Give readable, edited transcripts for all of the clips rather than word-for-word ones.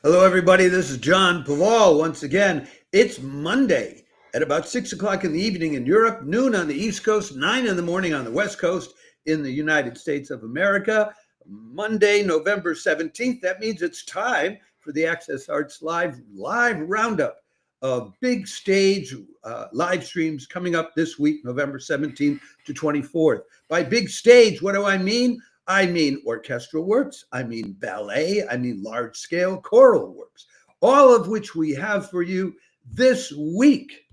Hello, everybody. This is John Paval. Once again, it's Monday at about 6 o'clock in the evening in Europe, noon on the East Coast, 9 in the morning on the West Coast in the United States of America. Monday, November 17th. That means it's time for the Access Arts live roundup of big stage live streams coming up this week, November 17th to 24th. By big stage, what do I mean? I mean orchestral works, I mean ballet, I mean large-scale choral works, all of which we have for you this week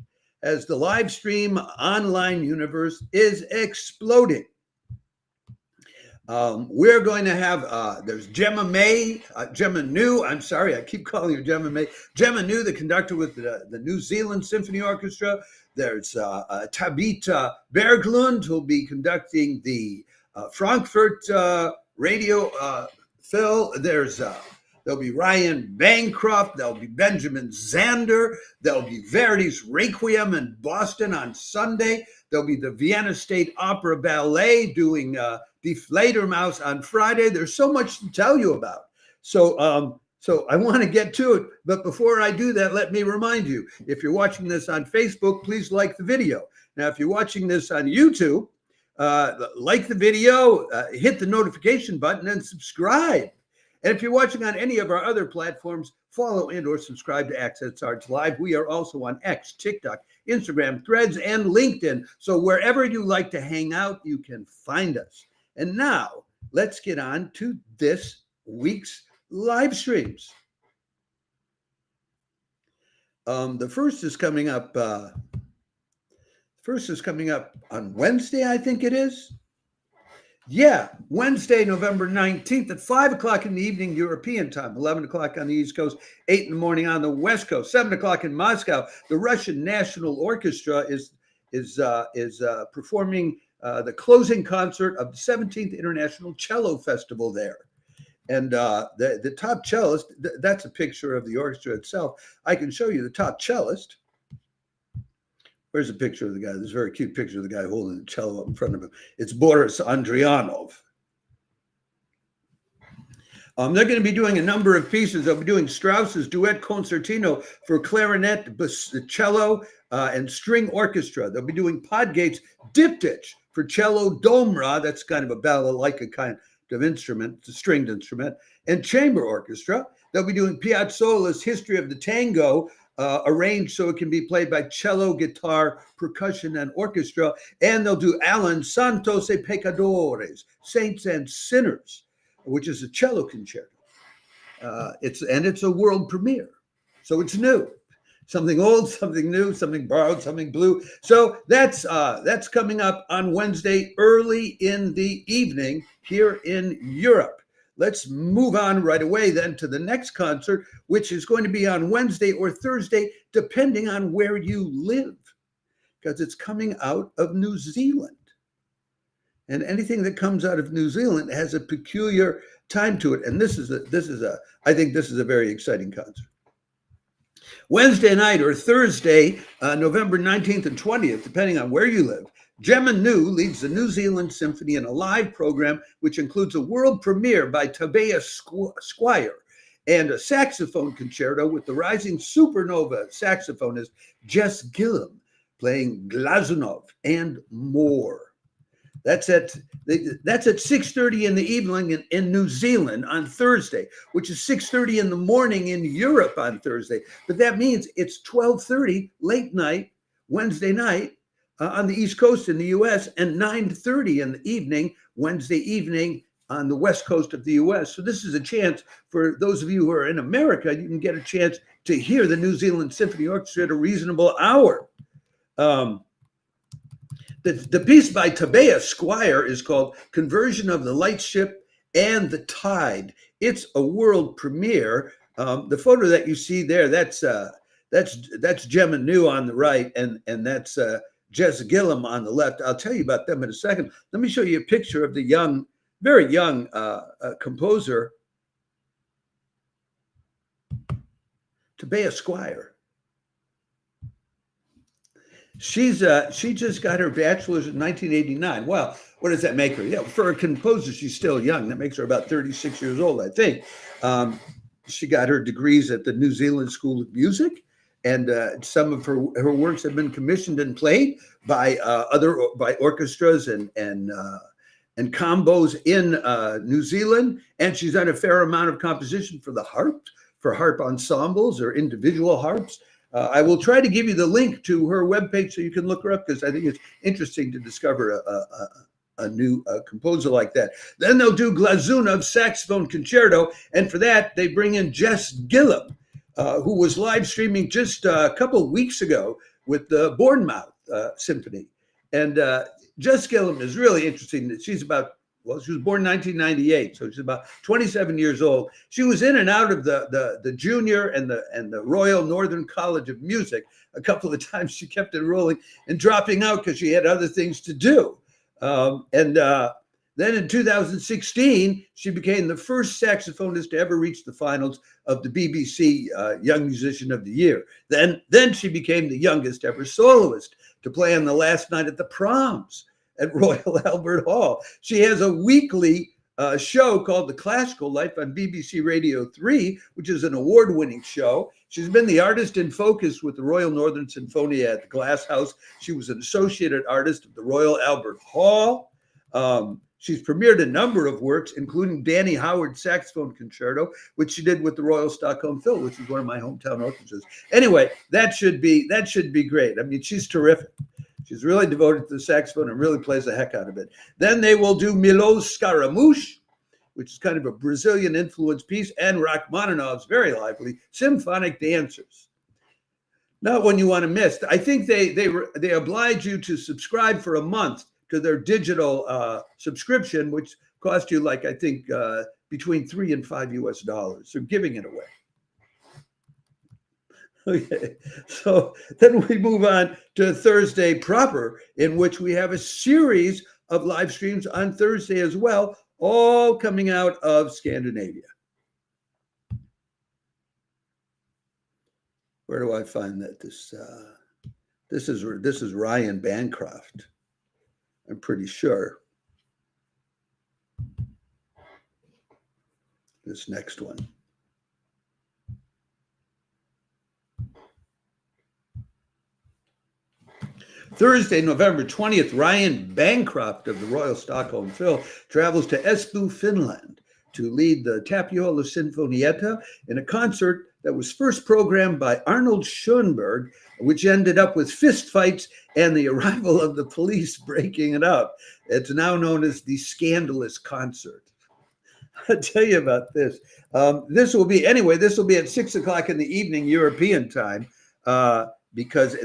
as the live stream online universe is exploding. We're going to have, there's Gemma New, I'm sorry, I keep calling her Gemma May. Gemma New, the conductor with the New Zealand Symphony Orchestra. There's Tabita Berglund, who'll be conducting the Frankfurt Radio Phil. There'll be Ryan Bancroft. There'll be Benjamin Zander. There'll be Verdi's Requiem in Boston on Sunday. There'll be the Vienna State Opera Ballet doing Die Fledermaus on Friday. There's so much to tell you about. So I want to get to it. But before I do that, let me remind you, if you're watching this on Facebook, please like the video. Now, if you're watching this on YouTube, like the video, hit the notification button, and subscribe. And if you're watching on any of our other platforms, follow and or subscribe to Access Arts Live. We are also on X, TikTok, Instagram, Threads, and LinkedIn. So wherever you like to hang out, you can find us. And now, let's get on to this week's live streams. The first is coming up on Wednesday, I think it is. Yeah, Wednesday, November 19th at 5 o'clock in the evening European time, 11 o'clock on the East Coast, 8 in the morning on the West Coast, 7 o'clock in Moscow. The Russian National Orchestra is performing the closing concert of the 17th International Cello Festival there. And the top cellist, that's a picture of the orchestra itself. I can show you the top cellist. Where's a picture of the guy? There's a very cute picture of the guy holding the cello up in front of him. It's Boris Andrianov. They're going to be doing a number of pieces. They'll be doing Strauss's Duet Concertino for clarinet, cello, and string orchestra. They'll be doing Podgate's Diptych for cello domra. That's kind of a balalaika kind of instrument. It's a stringed instrument. And chamber orchestra. They'll be doing Piazzolla's History of the Tango, arranged so it can be played by cello, guitar, percussion, and orchestra. And they'll do Alan Santos e Pecadores, Saints and Sinners, which is a cello concerto. It's a world premiere. So it's new. Something old, something new, something borrowed, something blue. So that's coming up on Wednesday early in the evening here in Europe. Let's move on right away then to the next concert, which is going to be on Wednesday or Thursday, depending on where you live, because it's coming out of New Zealand. And anything that comes out of New Zealand has a peculiar time to it. And I think this is a very exciting concert. Wednesday night or Thursday, November 19th and 20th, depending on where you live, Gemma New leads the New Zealand Symphony in a live program, which includes a world premiere by Tabea Squire and a saxophone concerto with the rising supernova saxophonist Jess Gillam playing Glazunov and more. That's at 6:30 in the evening in New Zealand on Thursday, which is 6:30 in the morning in Europe on Thursday. But that means it's 12:30 late night, Wednesday night, on the East Coast in the U.S. and 9:30 in the evening, Wednesday evening on the West Coast of the U.S. So this is a chance for those of you who are in America, you can get a chance to hear the New Zealand Symphony Orchestra at a reasonable hour. The piece by Tabea Squire is called Conversion of the Lightship and the Tide. It's a world premiere. The photo that you see there, that's Gemma New on the right, and that's Jess Gillam on the left. I'll tell you about them in a second. Let me show you a picture of the very young composer, Tabea Squire. She just got her bachelor's in 1989. Well, what does that make her? Yeah, for a composer, she's still young. That makes her about 36 years old, I think. she got her degrees at the New Zealand School of Music, and some of her works have been commissioned and played by orchestras and combos in New Zealand. And she's done a fair amount of composition for harp ensembles or individual harps. I will try to give you the link to her webpage so you can look her up, because I think it's interesting to discover a new composer like that. Then they'll do Glazunov Saxophone Concerto, and for that they bring in Jess Gillam, who was live streaming just a couple of weeks ago with the Bournemouth Symphony. And Jess Gillam is really interesting. She was born in 1998, so she's about 27 years old. She was in and out of the junior and the Royal Northern College of Music a couple of times. She kept enrolling and dropping out because she had other things to do. Then in 2016, she became the first saxophonist to ever reach the finals of the BBC Young Musician of the Year. Then she became the youngest ever soloist to play on the last night at the Proms at Royal Albert Hall. She has a weekly show called The Classical Life on BBC Radio 3, which is an award-winning show. She's been the artist in focus with the Royal Northern Sinfonia at the Glass House. She was an associated artist at the Royal Albert Hall. She's premiered a number of works, including Danny Howard's Saxophone Concerto, which she did with the Royal Stockholm Phil, which is one of my hometown orchestras. Anyway, that should be great. I mean, she's terrific. She's really devoted to the saxophone and really plays the heck out of it. Then they will do Milos Scaramouche, which is kind of a Brazilian influence piece, and Rachmaninoff's very lively Symphonic Dancers. Not one you want to miss. I think they oblige you to subscribe for a month to their digital subscription, which cost you I think between $3 and $5 US. So giving it away. Okay, so then we move on to Thursday proper, in which we have a series of live streams on Thursday as well, all coming out of Scandinavia. Where do I find that? This is Ryan Bancroft, I'm pretty sure. This next one. Thursday, November 20th, Ryan Bancroft of the Royal Stockholm Phil travels to Espoo, Finland to lead the Tapiola Sinfonietta in a concert that was first programmed by Arnold Schoenberg, which ended up with fistfights and the arrival of the police breaking it up. It's now known as the Scandalous concert. I'll tell you about this. This will be at 6 o'clock in the evening European time, because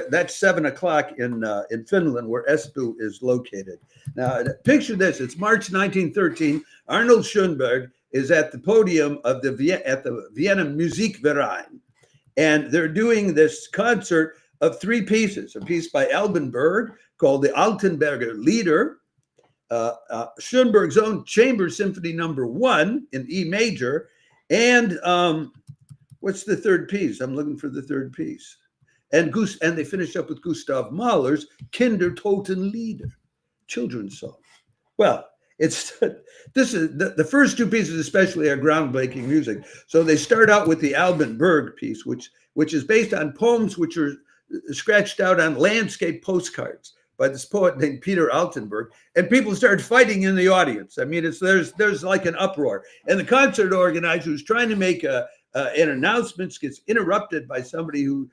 that's 7 o'clock in Finland, where Espoo is located. Now, picture this: it's March 1913. Arnold Schoenberg is at the podium of the Vienna Musikverein, and they're doing this concert of three pieces: a piece by Alban Berg called the Altenberger Lieder, Schoenberg's own Chamber Symphony Number 1 in E major, and what's the third piece? I'm looking for the third piece. And they finish up with Gustav Mahler's Kindertotenlieder, children's song. Well, this is the first two pieces especially are groundbreaking music. So they start out with the Alban Berg piece, which is based on poems which are scratched out on landscape postcards by this poet named Peter Altenberg, and people start fighting in the audience. I mean, there's like an uproar, and the concert organizer who's trying to make an announcement gets interrupted by somebody who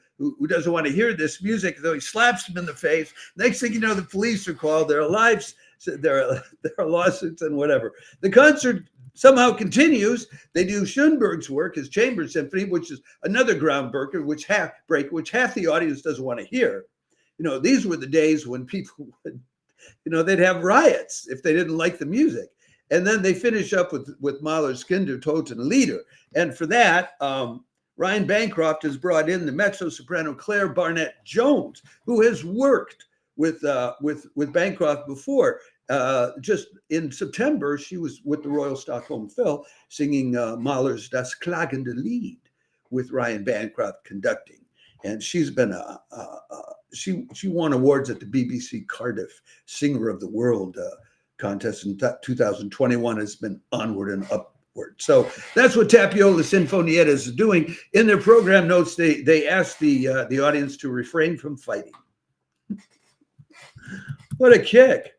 doesn't want to hear this music, so he slaps him in the face. Next thing you know, the police are called. There are lawsuits and whatever. The concert somehow continues. They do Schoenberg's work, his Chamber Symphony, which is another groundbreaker, which half the audience doesn't want to hear. You know, these were the days when people would, they'd have riots if they didn't like the music. And then they finish up with Mahler's Kindertotenlieder. And for that, Ryan Bancroft has brought in the mezzo-soprano Claire Barnett-Jones, who has worked with Bancroft before. Just in September, she was with the Royal Stockholm Phil singing Mahler's Das klagende Lied with Ryan Bancroft conducting. And she's been she won awards at the BBC Cardiff Singer of the World contest in 2021. Has been onward and word. So that's what Tapiola Sinfonietta is doing. In their program notes, they ask the audience to refrain from fighting. What a kick.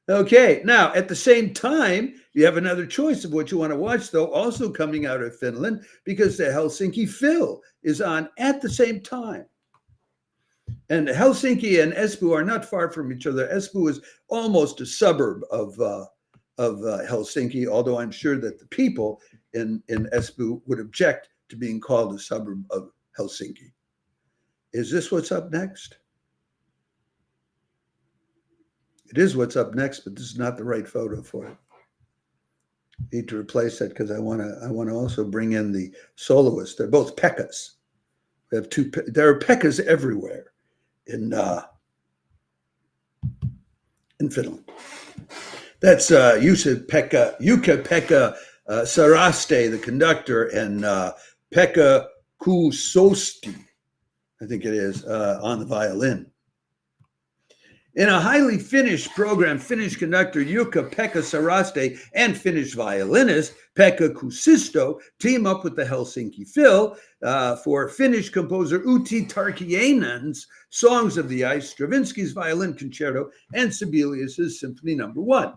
Okay, now at the same time, you have another choice of what you want to watch, though, also coming out of Finland, because the Helsinki Phil is on at the same time. And Helsinki and Espoo are not far from each other. Espoo is almost a suburb of Helsinki, although I'm sure that the people in Espoo would object to being called a suburb of Helsinki. Is this what's up next? It is what's up next, but this is not the right photo for it. Need to replace that because I want to also bring in the soloists. They're both Pekkas. We have there are Pekkas everywhere in Finland. That's Jukka-Pekka Saraste, the conductor, and Pekka Kuusosti, I think it is, on the violin. In a highly Finnish program, Finnish conductor Jukka-Pekka Saraste and Finnish violinist Pekka Kuusisto team up with the Helsinki Phil for Finnish composer Outi Tarkiainen's Songs of the Ice, Stravinsky's Violin Concerto, and Sibelius's Symphony No. 1.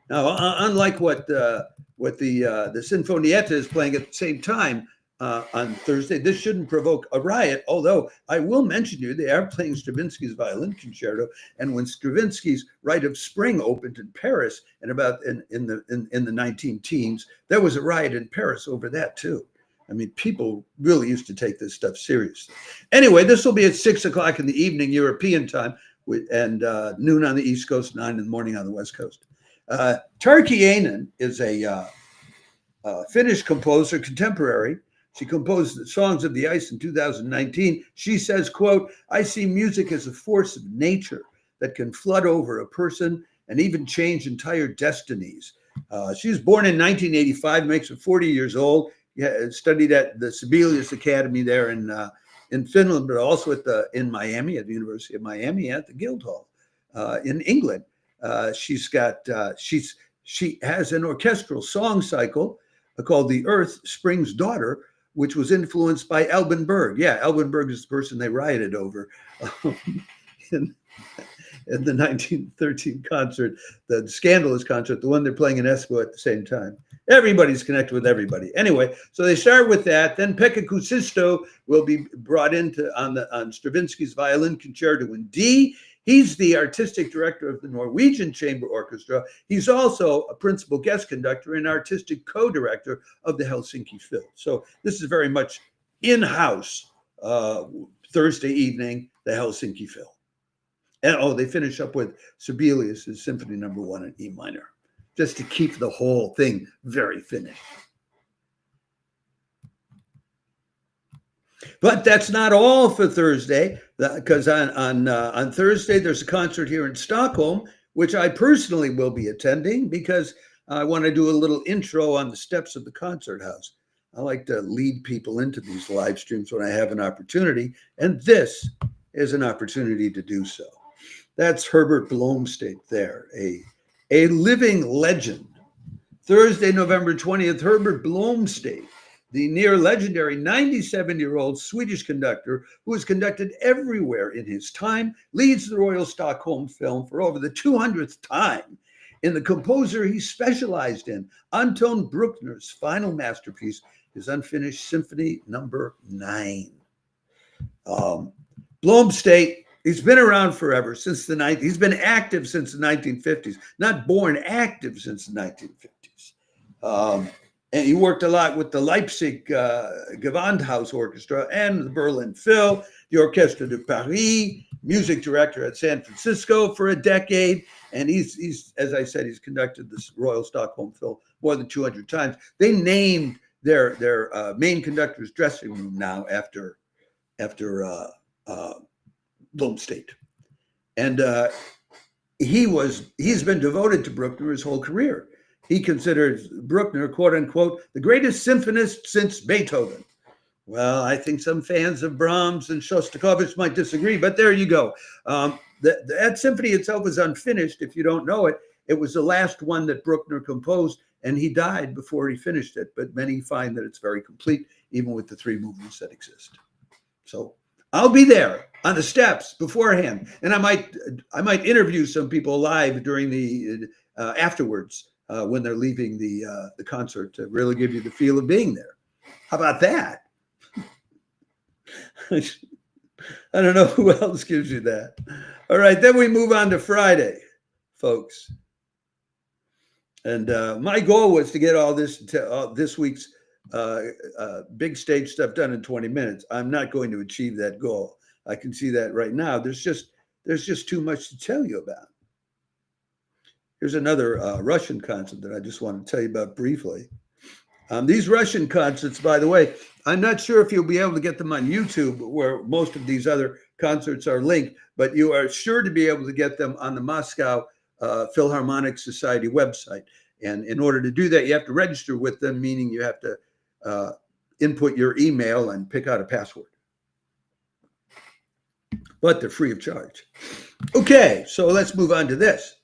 Now, unlike what the Sinfonietta is playing at the same time on Thursday, this shouldn't provoke a riot, although I will mention you, they are playing Stravinsky's Violin Concerto, and when Stravinsky's Rite of Spring opened in Paris in the 19 teens, there was a riot in Paris over that too. I mean, people really used to take this stuff seriously. Anyway, this will be at 6 o'clock in the evening European time, and noon on the East Coast, 9 in the morning on the West Coast. Tarkiainen is a Finnish composer, contemporary. She composed the Songs of the Ice in 2019. She says, quote, "I see music as a force of nature that can flood over a person and even change entire destinies." She was born in 1985, makes her 40 years old. Studied at the Sibelius Academy there in Finland, but also in Miami, at the University of Miami, at the Guildhall in England. She has an orchestral song cycle called The Earth Spring's Daughter, which was influenced by Alban Berg. Yeah, Alban Berg is the person they rioted over in the 1913 concert, the Scandalous concert, the one they're playing in Espoo at the same time. Everybody's connected with everybody. Anyway, so they start with that. Then Pekka Kuusisto will be brought into on Stravinsky's Violin Concerto in D. He's the artistic director of the Norwegian Chamber Orchestra. He's also a principal guest conductor and artistic co-director of the Helsinki Phil. So this is very much in-house Thursday evening, the Helsinki Phil. And they finish up with Sibelius's Symphony No. 1 in E minor, just to keep the whole thing very Finnish. But that's not all for Thursday, because on Thursday there's a concert here in Stockholm, which I personally will be attending because I want to do a little intro on the steps of the concert house. I like to lead people into these live streams when I have an opportunity, and this is an opportunity to do so. That's Herbert Blomstedt there, a living legend. Thursday, November 20th, Herbert Blomstedt, the near legendary 97-year-old Swedish conductor who has conducted everywhere in his time, leads the Royal Stockholm Film for over the 200th time in the composer he specialized in, Anton Bruckner's final masterpiece, his unfinished Symphony No. 9. Blomstedt, he's been around forever, since the 90s. He's been active since the 1950s, not born, active since the 1950s. And he worked a lot with the Leipzig Gewandhaus Orchestra and the Berlin Phil, the Orchestra de Paris, music director at San Francisco for a decade. And he's, as I said, he's conducted this Royal Stockholm Phil more than 200 times. They named their main conductor's dressing room now after Blomstedt. And he's been devoted to Bruckner his whole career. He considers Bruckner, quote unquote, the greatest symphonist since Beethoven. Well, I think some fans of Brahms and Shostakovich might disagree, but there you go. That symphony itself is unfinished. If you don't know it, it was the last one that Bruckner composed and he died before he finished it. But many find that it's very complete, even with the 3 movements that exist. So I'll be there on the steps beforehand, and I might interview some people live during the afterwards when they're leaving the concert to really give you the feel of being there. How about that? I don't know who else gives you that. All right, then we move on to Friday, folks. And my goal was to get all this week's big stage stuff done in 20 minutes. I'm not going to achieve that goal. I can see that right now. There's just too much to tell you about. Here's another Russian concert that I just want to tell you about briefly. These Russian concerts, by the way, I'm not sure if you'll be able to get them on YouTube, where most of these other concerts are linked, but you are sure to be able to get them on the Moscow Philharmonic Society website. And in order to do that, you have to register with them, meaning you have to input your email and pick out a password. But they're free of charge. Okay, so let's move on to this.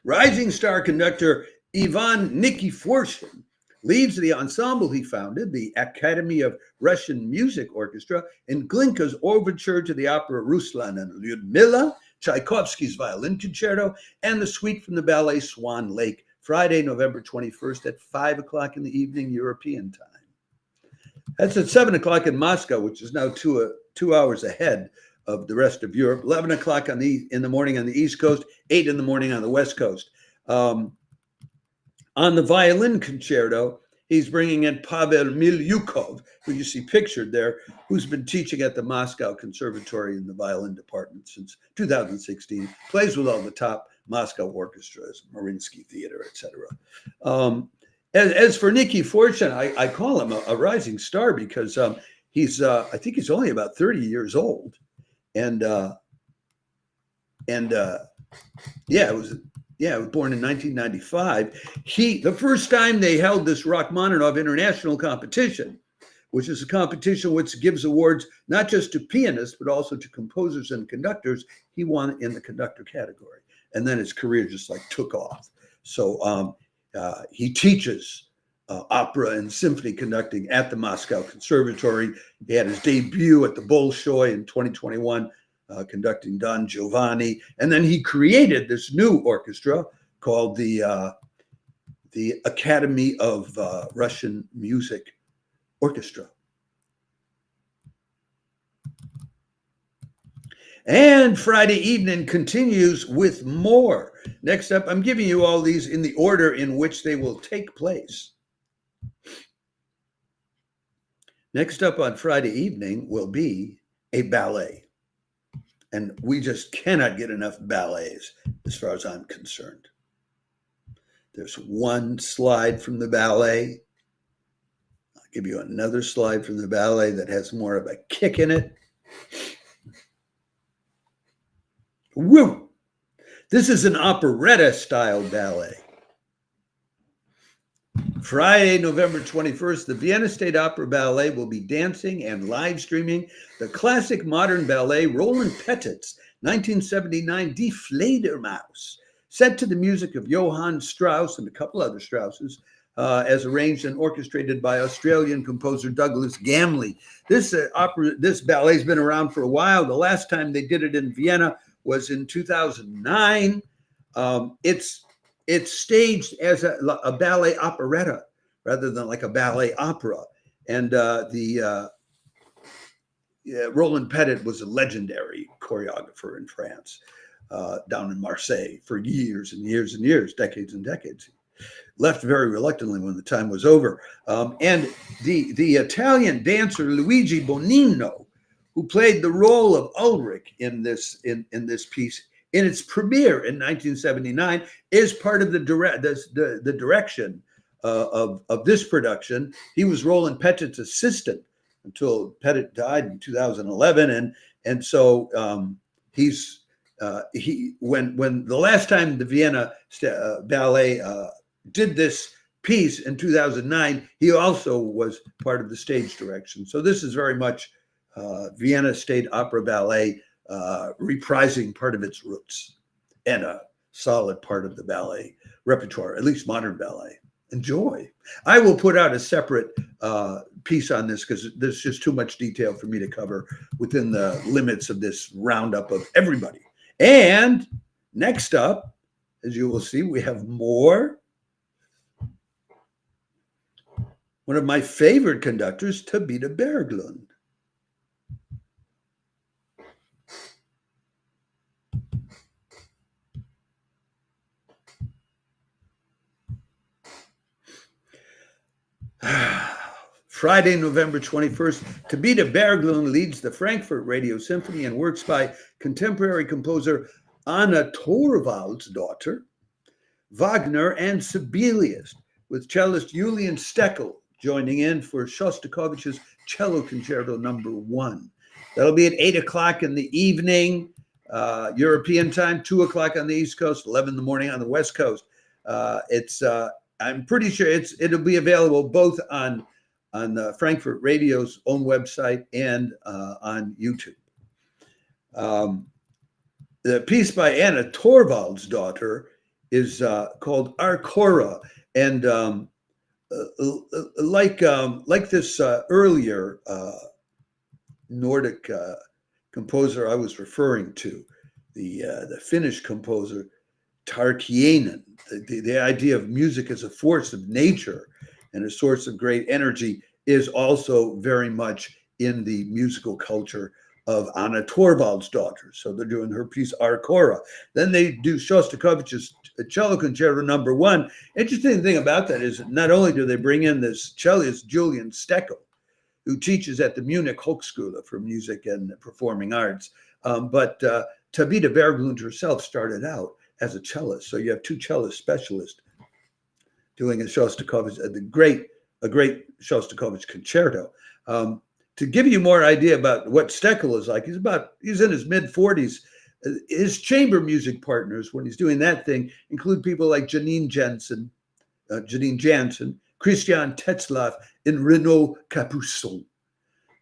Rising star conductor Ivan Nikiforshin leads the ensemble he founded, the Academy of Russian Music Orchestra, in Glinka's overture to the opera Ruslan and Lyudmila, Tchaikovsky's violin concerto, and the suite from the ballet Swan Lake, Friday, November 21st at 5 o'clock in the evening, European time. That's at 7 o'clock in Moscow, which is now 2 hours ahead of the rest of Europe. 11 o'clock in the morning on the East Coast, 8 in the morning on the West Coast. On the violin concerto, he's bringing in Pavel Milyukov, who you see pictured there, who's been teaching at the Moscow Conservatory in the violin department since 2016, plays with all the top Moscow orchestras, Mariinsky Theater, etc. As for Nikiforshin, I call him a rising star because he's I think he's only about 30 years old. And he was born in 1995. The first time they held this Rachmaninoff International competition, which is a competition which gives awards not just to pianists, but also to composers and conductors, he won in the conductor category. And then his career just took off. So he teaches opera and symphony conducting at the Moscow Conservatory. He had his debut at the Bolshoi in 2021, conducting Don Giovanni, and then he created this new orchestra called the Academy of Russian Music Orchestra. And Friday evening continues with more. Next up, I'm giving you all these in the order in which they will take place. Next up on Friday evening will be a ballet. And we just cannot get enough ballets as far as I'm concerned. There's one slide from the ballet. I'll give you another slide from the ballet that has more of a kick in it. Woo! This is an operetta-style ballet. Friday, November 21st, the Vienna State Opera Ballet will be dancing and live streaming the classic modern ballet Roland Petit's 1979 Die Fledermaus, set to the music of Johann Strauss and a couple other Strausses, as arranged and orchestrated by Australian composer Douglas Gamley. This ballet's been around for a while. The last time they did it in Vienna was in 2009. It's staged as a ballet operetta rather than like a ballet opera. And Roland Petit was a legendary choreographer in France, down in Marseille for years and years and years, decades and decades. Left very reluctantly when the time was over. And the Italian dancer Luigi Bonino, who played the role of Ulrich in this piece, in its premiere in 1979, is part of the direction of this production. He was Roland Petit's assistant until Petit died in 2011, and so when the last time the Vienna Ballet did this piece in 2009, he also was part of the stage direction. So this is very much Vienna State Opera Ballet reprising part of its roots and a solid part of the ballet repertoire, at least modern ballet. enjoy. I will put out a separate piece on this because there's just too much detail for me to cover within the limits of this roundup of everybody. And next up, as you will see, we have more. One of my favorite conductors, Tabita Berglund. Friday, November 21st, Tabita Berglund leads the Frankfurt Radio Symphony and works by contemporary composer Anna Thorvaldsdottir, Wagner, and Sibelius, with cellist Julian Steckel joining in for Shostakovich's Cello Concerto No. 1. That'll be at 8 o'clock in the evening, European time, 2 o'clock on the East Coast, 11 in the morning on the West Coast. I'm pretty sure it'll be available both on Frankfurt Radio's own website and on YouTube. The piece by Anna Thorvaldsdottir is called Arcora, and like this earlier Nordic composer I was referring to, the Finnish composer Tarkiainen, the idea of music as a force of nature and a source of great energy is also very much in the musical culture of Anna Thorvaldsdottir. So they're doing her piece Arcora. Then they do Shostakovich's Cello Concerto No. 1. Interesting thing about that is not only do they bring in this cellist Julian Steckel, who teaches at the Munich Hochschule for Music and Performing Arts, but Tabita Berglund herself started out as a cellist. So you have two cellist specialists doing a Shostakovich, a great Shostakovich concerto. To give you more idea about what Steckel is like, he's in his mid-40s. His chamber music partners, when he's doing that thing, include people like Janine Jansen, Christian Tetzlaff, and Renaud Capuçon.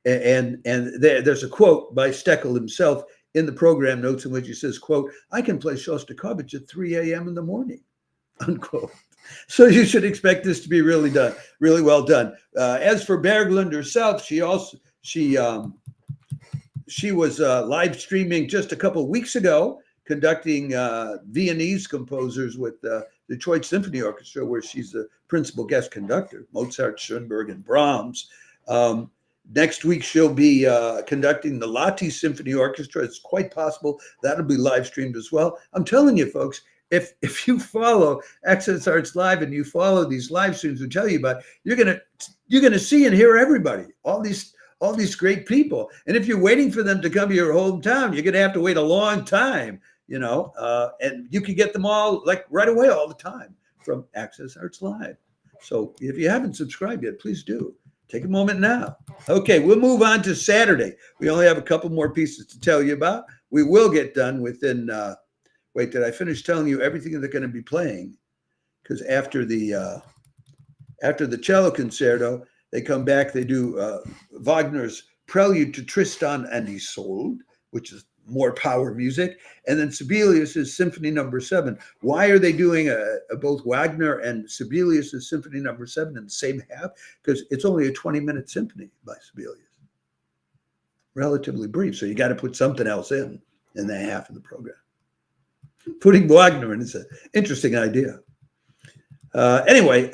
And there's a quote by Steckel himself in the program notes in which he says, quote, "I can play Shostakovich at 3 a.m. in the morning," unquote. So you should expect this to be really well done. As for Berglund herself, she was live streaming just a couple of weeks ago, conducting Viennese composers with the Detroit Symphony Orchestra, where she's the principal guest conductor, Mozart, Schoenberg, and Brahms. Next week, she'll be conducting the Lahti Symphony Orchestra. It's quite possible that'll be live streamed as well. I'm telling you, folks, if you follow Access Arts Live and you follow these live streams we tell you about, you're gonna see and hear everybody, all these great people. And if you're waiting for them to come to your hometown, you're gonna have to wait a long time, and you can get them all like right away all the time from Access Arts Live. So if you haven't subscribed yet, please do. Take a moment now. Okay, we'll move on to Saturday. We only have a couple more pieces to tell you about. We will get done within, wait, did I finish telling you everything they're going to be playing? Because after the cello concerto, they come back, they do Wagner's Prelude to Tristan and Isolde, which is more power music, and then Sibelius's Symphony No. 7. Why are they doing both Wagner and Sibelius's Symphony No. 7 in the same half? Because it's only a 20-minute symphony by Sibelius. Relatively brief, so you got to put something else in the half of the program. Putting Wagner in is an interesting idea. Anyway,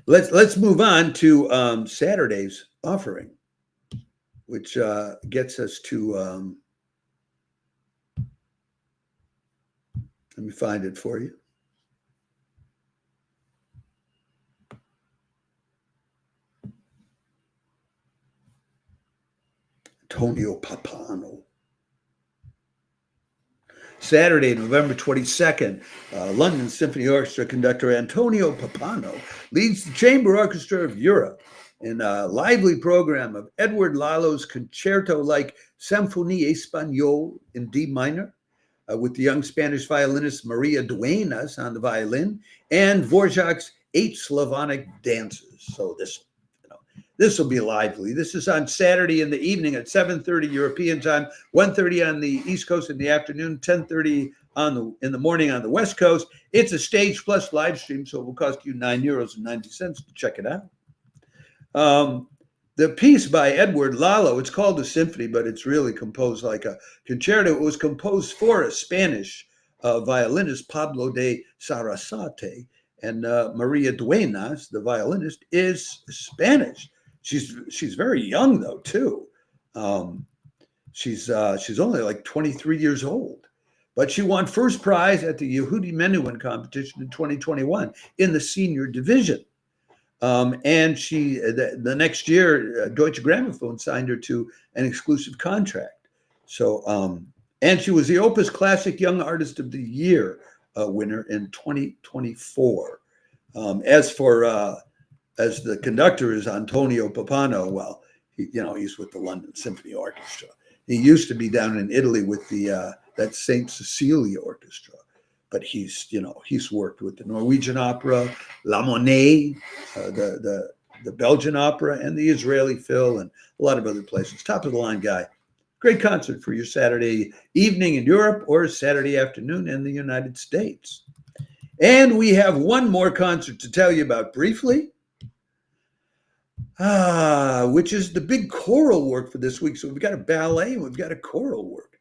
let's move on to Saturday's offering, which gets us to, let me find it for you. Antonio Papano. Saturday, November 22nd, London Symphony Orchestra conductor Antonio Papano leads the Chamber Orchestra of Europe in a lively program of Edward Lalo's concerto-like Symphonie Espagnole in D minor, with the young Spanish violinist Maria Duenas on the violin, and Dvorak's 8 Slavonic dances. So this will be lively. This is on Saturday in the evening at 7:30 European time, 1:30 on the East Coast in the afternoon, 10:30 in the morning on the West Coast. It's a stage plus live stream, so it will cost you €9.90 to check it out. The piece by Edward Lalo, it's called a symphony, but it's really composed like a concerto. It was composed for a Spanish violinist, Pablo de Sarasate, and Maria Duenas, the violinist, is Spanish. She's very young though too. She's only like 23 years old, but she won first prize at the Yehudi Menuhin competition in 2021 in the senior division. And she, the next year, Deutsche Grammophon signed her to an exclusive contract. So, and she was the Opus Classic Young Artist of the Year winner in 2024. As the conductor is Antonio Papano, well, he's with the London Symphony Orchestra. He used to be down in Italy with that Saint Cecilia Orchestra. But he's worked with the Norwegian Opera, La Monnaie, the Belgian Opera, and the Israeli Phil, and a lot of other places. Top of the line guy. Great concert for your Saturday evening in Europe or Saturday afternoon in the United States. And we have one more concert to tell you about briefly, which is the big choral work for this week. So we've got a ballet and we've got a choral work.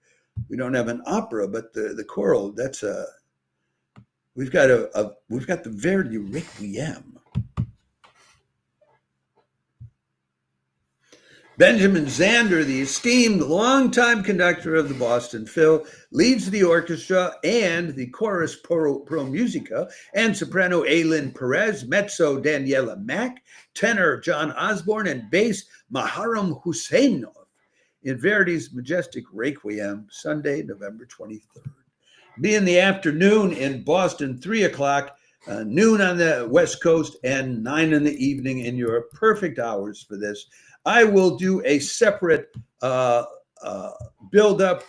We don't have an opera, but the choral, that's we've got the Verdi Requiem. Benjamin Zander, the esteemed longtime conductor of the Boston Phil, leads the orchestra and the chorus pro musica, and soprano Aylin Perez, mezzo Daniela Mack, tenor John Osborne, and bass Maharam Husseinov in Verdi's majestic Requiem, Sunday, November 23rd. Be in the afternoon in Boston, 3 o'clock, noon on the West Coast, and 9 in the evening in Europe. Perfect hours for this. I will do a separate build-up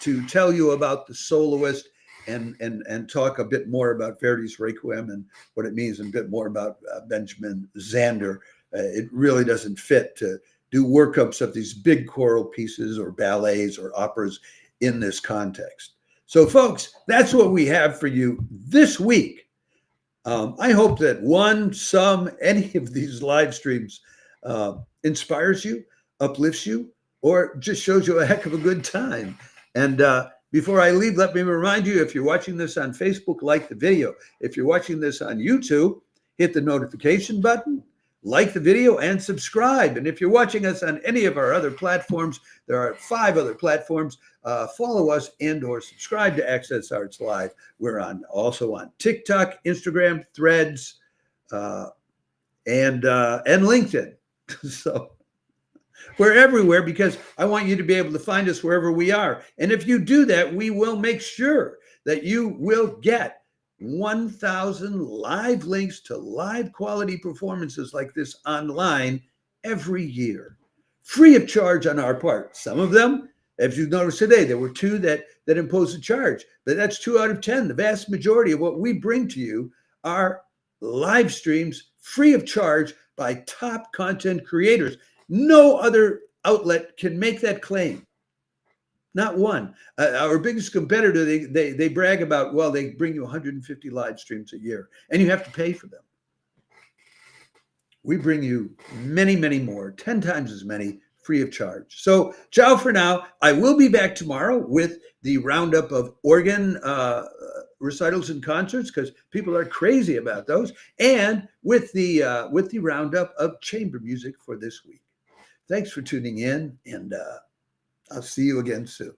to tell you about the soloist and talk a bit more about Verdi's Requiem and what it means, and a bit more about Benjamin Zander. It really doesn't fit to do workups of these big choral pieces or ballets or operas in this context. So, folks, that's what we have for you this week. I hope that any of these live streams inspires you, uplifts you, or just shows you a heck of a good time. And before I leave, let me remind you, if you're watching this on Facebook, like the video. If you're watching this on YouTube, hit the notification button, like the video, and subscribe. And if you're watching us on any of our other platforms, there are 5 other platforms. Follow us and or subscribe to Access Arts Live. We're also on TikTok, Instagram, Threads, and LinkedIn. So we're everywhere because I want you to be able to find us wherever we are. And if you do that, we will make sure that you will get 1,000 live links to live quality performances like this online every year, free of charge on our part. Some of them, as you've noticed today, there were 2 that imposed a charge, but that's 2 out of 10. The vast majority of what we bring to you are live streams free of charge by top content creators. No other outlet can make that claim. Not one. Our biggest competitor, they brag about, well, they bring you 150 live streams a year, and you have to pay for them. We bring you many, many more, 10 times as many, free of charge. So ciao for now. I will be back tomorrow with the roundup of organ recitals and concerts, because people are crazy about those, and with the roundup of chamber music for this week. Thanks for tuning in, and I'll see you again soon.